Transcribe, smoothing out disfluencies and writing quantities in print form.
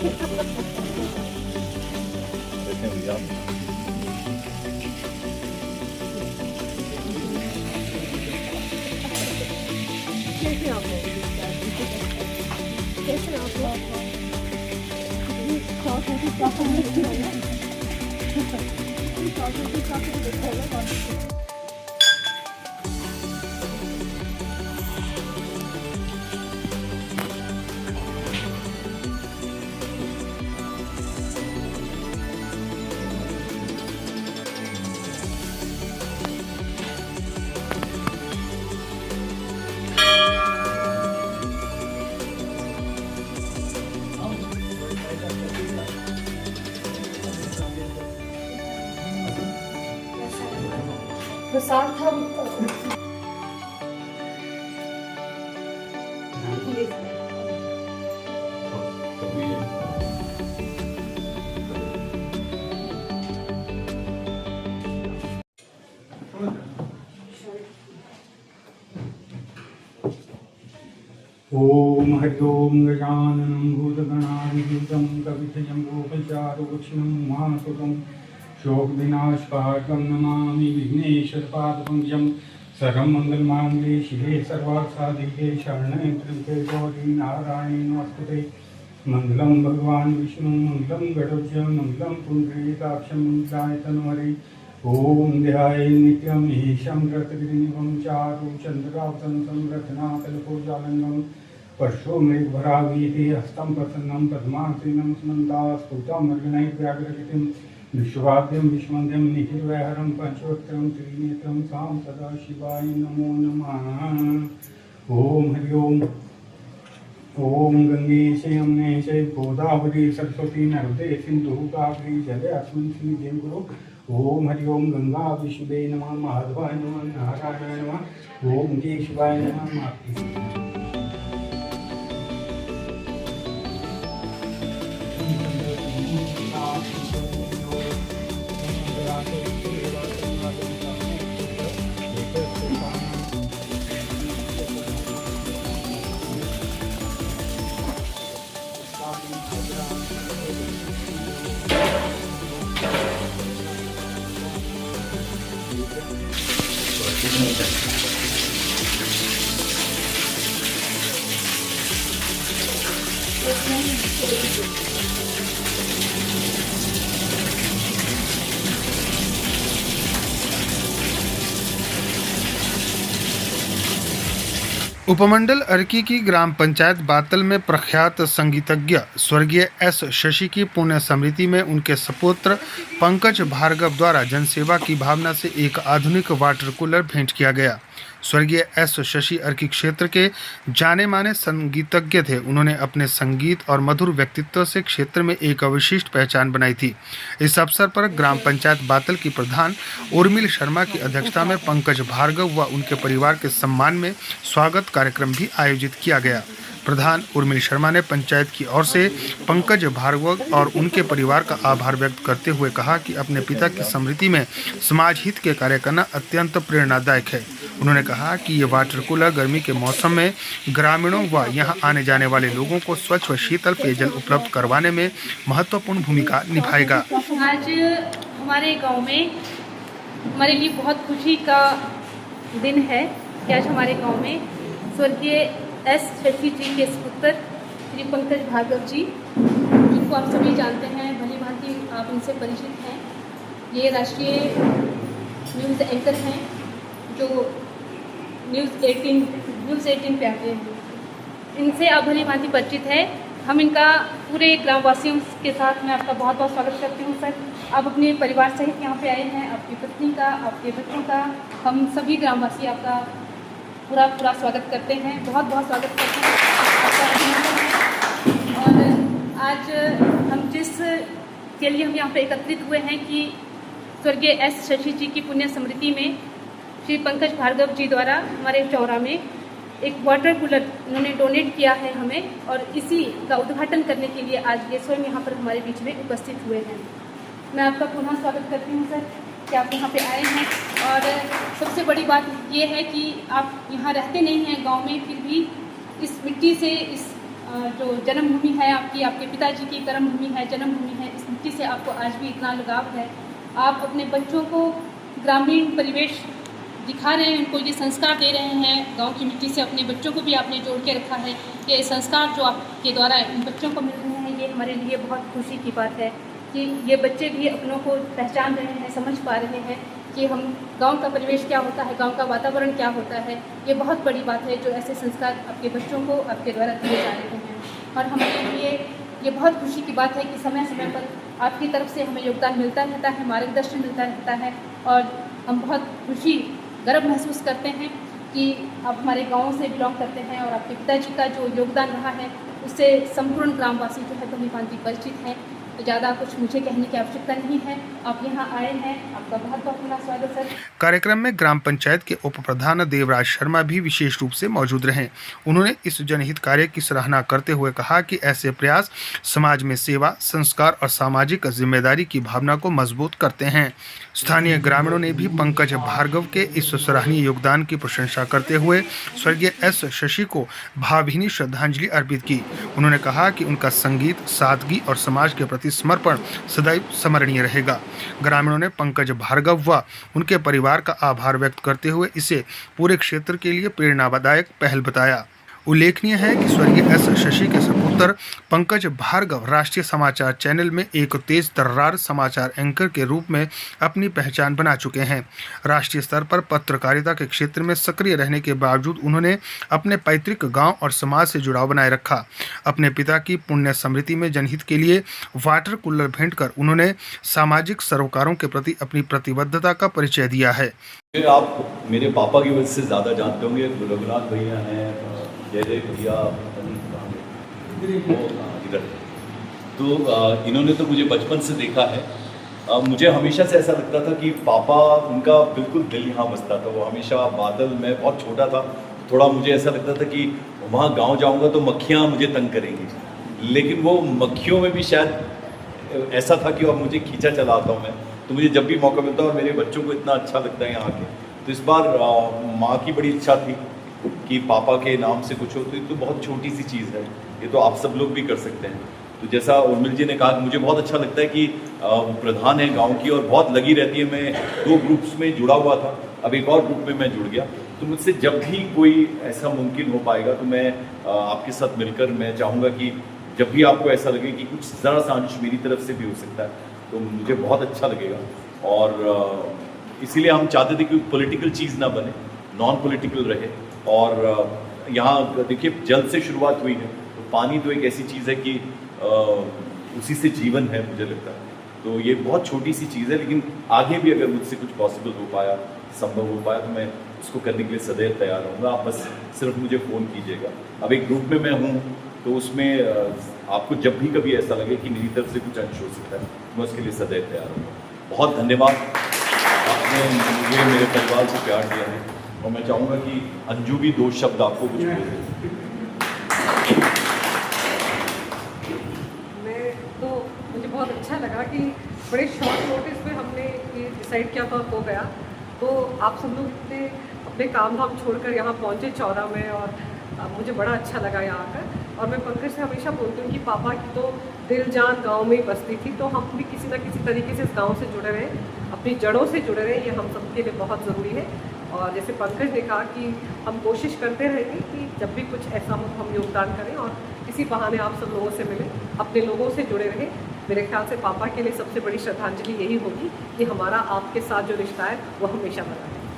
कैसे आप कैसे आप प्रसाद था ओम हरि ओम गजाननं भूतगणाधियुतं कवितयं गोपचारुक्षणं महासुतं शोकविनाशकारकं नमामि विघ्नेश्वरपादपङ्कजं सर्वमङ्गलमाङ्गल्ये शिवे सर्वार्थसाधिके शरण्ये त्र्यम्बके गौरी नारायणी नमोस्तुते। मंगलम भगवान विष्णु मंगलम गरुड़ मंगलम पुंडरीकाक्षं मंगलायतनहरे। ओम ध्याये नित्यं ईशं रतगिरिनिभं चारु चन्द्रावतं संरत्नाकल्पोजालंगं परशो मेघभरावीति हस्तं प्रसन्नं पद्मासीनं स्मन्दास्फुटं मृगनैर्व्याघ्रगतिं विश्वाद्यं विश्वन्द्यं निखिलवैहरं पंचवक्त्रं त्रिनेत्रं सां सदा शिवाय नमो नमः। ओम हरि ओम। ओम गंगे से यमुने से गोदावरी सरस्वती नर्मदे सिंधु कावेरी जलेऽस्मिन् सन्निधिं कुरु। ओम हरि ओम गंगा विष्णुवे नमः माधवाय नमः नारायणाय नमः ओम केशवाय नमः। उपमंडल अर्की की ग्राम पंचायत बातल में प्रख्यात संगीतज्ञ स्वर्गीय एस शशि की पुण्य स्मृति में उनके सपुत्र पंकज भार्गव द्वारा जनसेवा की भावना से एक आधुनिक वाटर कूलर भेंट किया गया। स्वर्गीय एस शशि अर्की क्षेत्र के जाने माने संगीतज्ञ थे। उन्होंने अपने संगीत और मधुर व्यक्तित्व से क्षेत्र में एक विशिष्ट पहचान बनाई थी। इस अवसर पर ग्राम पंचायत बातल की प्रधान उर्मिल शर्मा की अध्यक्षता में पंकज भार्गव व उनके परिवार के सम्मान में स्वागत कार्यक्रम भी आयोजित किया गया। प्रधान उर्मिल शर्मा ने पंचायत की ओर से पंकज भार्गव और उनके परिवार का आभार व्यक्त करते हुए कहा कि अपने पिता की स्मृति में समाज हित के कार्य करना अत्यंत प्रेरणादायक है। उन्होंने कहा कि ये वाटर कूलर गर्मी के मौसम में ग्रामीणों व यहाँ आने जाने वाले लोगों को स्वच्छ व शीतल पेयजल उपलब्ध करवाने में महत्वपूर्ण भूमिका निभाएगा। आज हमारे गांव में हमारे लिए बहुत खुशी का दिन है कि आज हमारे गांव में स्वर्गीय एस शशि जी के सुपुत्र श्री पंकज भार्गव जी, जिनको आप सभी जानते हैं, भली भांति आप इनसे परिचित हैं। ये राष्ट्रीय न्यूज़ एंकर हैं जो न्यूज़ 18 पे आते हैं। इनसे आप भली भांति परिचित है। हम इनका पूरे ग्रामवासियों के साथ मैं आपका बहुत बहुत स्वागत करती हूँ सर। आप अपने परिवार सहित यहाँ पे आए हैं, आपकी पत्नी का, आपके बच्चों का, हम सभी ग्रामवासी आपका पूरा स्वागत करते हैं, बहुत बहुत स्वागत करते हैं आपका। और आज हम जिस के लिए हम यहाँ पे एकत्रित हुए हैं कि स्वर्गीय एस शशि जी की पुण्य स्मृति में श्री पंकज भार्गव जी द्वारा हमारे चौरा में एक वाटर कूलर उन्होंने डोनेट किया है हमें, और इसी का उद्घाटन करने के लिए आज ये स्वयं यहाँ पर हमारे बीच में उपस्थित हुए हैं। मैं आपका पुनः स्वागत करती हूँ सर कि आप यहाँ पे आए हैं। और सबसे बड़ी बात ये है कि आप यहाँ रहते नहीं हैं गांव में, फिर भी इस मिट्टी से, इस जो जन्मभूमि है आपकी, आपके पिताजी की कर्मभूमि है, जन्मभूमि है, इस मिट्टी से आपको आज भी इतना लगाव है। आप अपने बच्चों को ग्रामीण परिवेश दिखा रहे हैं, उनको ये संस्कार दे रहे हैं। गांव की मिट्टी से अपने बच्चों को भी आपने जोड़ के रखा है। ये संस्कार जो आपके द्वारा इन बच्चों को मिल रहे हैं, ये हमारे लिए बहुत खुशी की बात है कि ये बच्चे भी अपनों को पहचान रहे हैं, समझ पा रहे हैं कि हम गांव का परिवेश क्या होता है, गांव का वातावरण क्या होता है। ये बहुत बड़ी बात है जो ऐसे संस्कार आपके बच्चों को आपके द्वारा दिए जा रहे हैं। और हमारे लिए ये बहुत खुशी की बात है कि समय समय पर आपकी तरफ से हमें योगदान मिलता रहता है, मार्गदर्शन मिलता रहता है। और हम बहुत खुशी, गर्व महसूस करते हैं कि आप हमारे गाँव से बिलोंग करते हैं और आपके पिताजी का जो योगदान रहा है उससे संपूर्ण ग्रामवासी जो है भली-भांति परिचित हैं। तो ज़्यादा कुछ मुझे कहने की आवश्यकता नहीं है। आप यहाँ आए हैं, आपका बहुत बहुत बड़ा स्वागत है। कार्यक्रम में ग्राम पंचायत के उप प्रधान देवराज शर्मा भी विशेष रूप से मौजूद रहे। उन्होंने इस जनहित कार्य की सराहना करते हुए कहा कि ऐसे प्रयास समाज में सेवा, संस्कार और सामाजिक जिम्मेदारी की भावना को मजबूत करते हैं। स्थानीय ग्रामीणों ने भी पंकज भार्गव के इस सराहनीय योगदान की प्रशंसा करते हुए स्वर्गीय एस शशि को भावभीनी श्रद्धांजलि अर्पित की। उन्होंने कहा कि उनका संगीत, सादगी और समाज के प्रति समर्पण सदैव स्मरणीय रहेगा। ग्रामीणों ने पंकज भार्गव व उनके परिवार का आभार व्यक्त करते हुए इसे पूरे क्षेत्र के लिए प्रेरणादायक पहल बताया। उल्लेखनीय है कि स्वर्गीय एस शशि के सपुत्र पंकज भार्गव राष्ट्रीय समाचार चैनल में एक तेज तर्रार समाचार एंकर के रूप में अपनी पहचान बना चुके हैं। राष्ट्रीय स्तर पर पत्रकारिता के क्षेत्र में सक्रिय रहने के बावजूद उन्होंने अपने पैतृक गांव और समाज से जुड़ाव बनाए रखा। अपने पिता की पुण्य स्मृति में जनहित के लिए वाटर कूलर भेंट कर उन्होंने सामाजिक सरोकारों के प्रति अपनी प्रतिबद्धता का परिचय दिया है। आप मेरे पापा की वजह से ज़्यादा जानते होंगे, रघुनाथ भैया हैं, जय भैया इधर। तो इन्होंने तो मुझे बचपन से देखा है। मुझे हमेशा से ऐसा लगता था कि पापा, उनका बिल्कुल दिल यहाँ बसता था। वो हमेशा बादल, मैं बहुत छोटा था, थोड़ा मुझे ऐसा लगता था कि वहाँ गांव जाऊँगा तो मक्खियाँ मुझे तंग करेंगी। लेकिन वो मक्खियों में भी शायद ऐसा था कि अब मुझे खींचा चला आता हूँ मैं, तो मुझे जब भी मौका मिलता है और मेरे बच्चों को इतना अच्छा लगता है यहाँ आके। तो इस बार माँ की बड़ी इच्छा थी कि पापा के नाम से कुछ हो। तो ये तो बहुत छोटी सी चीज़ है, ये तो आप सब लोग भी कर सकते हैं। तो जैसा उर्मिल जी ने कहा, मुझे बहुत अच्छा लगता है कि प्रधान है गांव की और बहुत लगी रहती है। मैं 2 ग्रुप्स में जुड़ा हुआ था, अब एक और ग्रुप में मैं जुड़ गया। तो मुझसे जब भी कोई ऐसा मुमकिन हो पाएगा तो मैं आपके साथ मिलकर, मैं चाहूँगा कि जब भी आपको ऐसा लगे कि कुछ ज़रा सा अंश मेरी तरफ से भी हो सकता है तो मुझे बहुत अच्छा लगेगा। और इसीलिए हम चाहते थे कि पॉलिटिकल चीज़ ना बने, नॉन पॉलिटिकल रहे। और यहाँ देखिए, जल से शुरुआत हुई है, तो पानी तो एक ऐसी चीज़ है कि उसी से जीवन है, मुझे लगता है। तो ये बहुत छोटी सी चीज़ है, लेकिन आगे भी अगर मुझसे कुछ पॉसिबल हो पाया, संभव हो पाया, तो मैं उसको करने के लिए सदैव तैयार रहूँगा। आप बस सिर्फ मुझे फ़ोन कीजिएगा। अब एक ग्रुप में मैं हूँ, तो उसमें आपको जब भी कभी ऐसा लगे कि मेरी तरफ से कुछ अंश हो सकता है, मैं उसके लिए सदैव तैयार हूँगा। बहुत धन्यवाद, आपने मुझे मेरे परिवार से प्यार दिया है। और मैं चाहूँगा कि अंजू भी 2 शब्द आपको कुछ बोल दें। मैं तो, मुझे बहुत अच्छा लगा कि बड़े शॉर्ट नोटिस में हमने ये डिसाइड किया था, हो गया। तो आप सब लोग ने अपने काम धाम छोड़कर यहाँ पहुँचे 14 में, और मुझे बड़ा अच्छा लगा यहाँ आकर। और मैं पंकज से हमेशा बोलती हूँ कि पापा की तो दिल जान गांव में ही बसती थी, तो हम भी किसी न किसी तरीके से इस गांव से जुड़े रहें, अपनी जड़ों से जुड़े रहें, ये हम सबके लिए बहुत ज़रूरी है। और जैसे पंकज ने कहा कि हम कोशिश करते रहेंगे कि जब भी कुछ ऐसा हो हम योगदान करें और इसी बहाने आप सब लोगों से मिलें, अपने लोगों से जुड़े रहें। मेरे ख्याल से पापा के लिए सबसे बड़ी श्रद्धांजलि यही होगी कि हमारा आपके साथ जो रिश्ता है वो हमेशा बना रहे।